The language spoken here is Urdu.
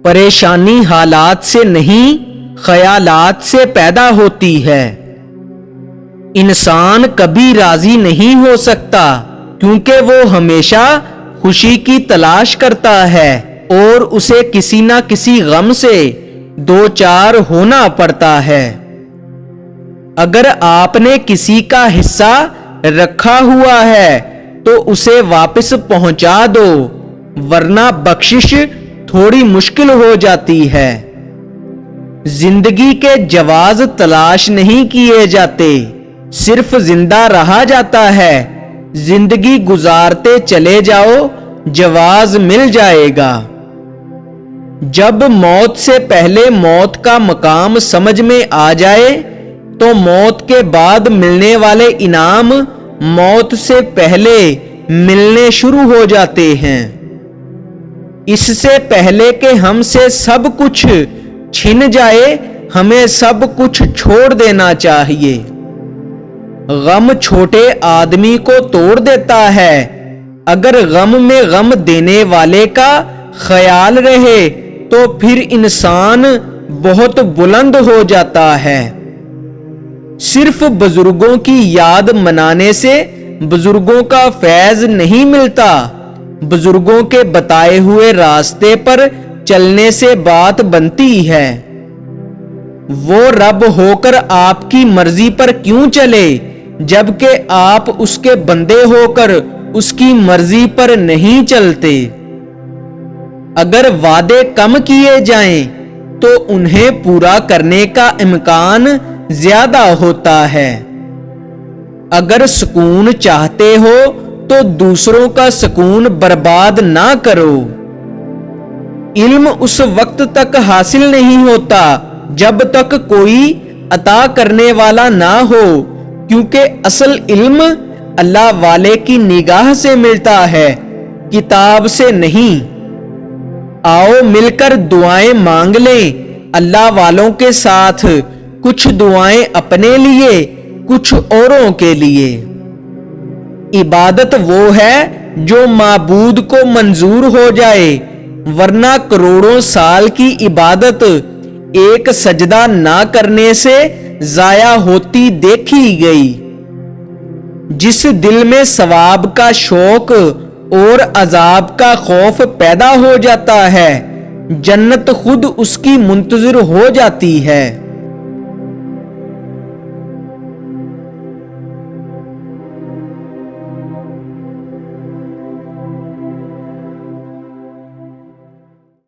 پریشانی حالات سے نہیں خیالات سے پیدا ہوتی ہے۔ انسان کبھی راضی نہیں ہو سکتا کیونکہ وہ ہمیشہ خوشی کی تلاش کرتا ہے اور اسے کسی نہ کسی غم سے دوچار ہونا پڑتا ہے۔ اگر آپ نے کسی کا حصہ رکھا ہوا ہے تو اسے واپس پہنچا دو، ورنہ بخشش تھوڑی مشکل ہو جاتی ہے۔ زندگی کے جواز تلاش نہیں کیے جاتے، صرف زندہ رہا جاتا ہے۔ زندگی گزارتے چلے جاؤ، جواز مل جائے گا۔ جب موت سے پہلے موت کا مقام سمجھ میں آ جائے تو موت کے بعد ملنے والے انعام موت سے پہلے ملنے شروع ہو جاتے ہیں۔ اس سے پہلے کہ ہم سے سب کچھ چھن جائے، ہمیں سب کچھ چھوڑ دینا چاہیے۔ غم چھوٹے آدمی کو توڑ دیتا ہے۔ اگر غم میں غم دینے والے کا خیال رہے تو پھر انسان بہت بلند ہو جاتا ہے۔ صرف بزرگوں کی یاد منانے سے بزرگوں کا فیض نہیں ملتا، بزرگوں کے بتائے ہوئے راستے پر چلنے سے بات بنتی ہے۔ وہ رب ہو کر آپ کی مرضی پر کیوں چلے جبکہ آپ اس کے بندے ہو کر اس کی مرضی پر نہیں چلتے؟ اگر وعدے کم کیے جائیں تو انہیں پورا کرنے کا امکان زیادہ ہوتا ہے۔ اگر سکون چاہتے ہو تو دوسروں کا سکون برباد نہ کرو۔ علم اس وقت تک حاصل نہیں ہوتا جب تک کوئی عطا کرنے والا نہ ہو، کیونکہ اصل علم اللہ والے کی نگاہ سے ملتا ہے، کتاب سے نہیں۔ آؤ مل کر دعائیں مانگ لیں اللہ والوں کے ساتھ، کچھ دعائیں اپنے لیے، کچھ اوروں کے لیے۔ عبادت وہ ہے جو معبود کو منظور ہو جائے، ورنہ کروڑوں سال کی عبادت ایک سجدہ نہ کرنے سے ضائع ہوتی دیکھی گئی۔ جس دل میں ثواب کا شوق اور عذاب کا خوف پیدا ہو جاتا ہے، جنت خود اس کی منتظر ہو جاتی ہے۔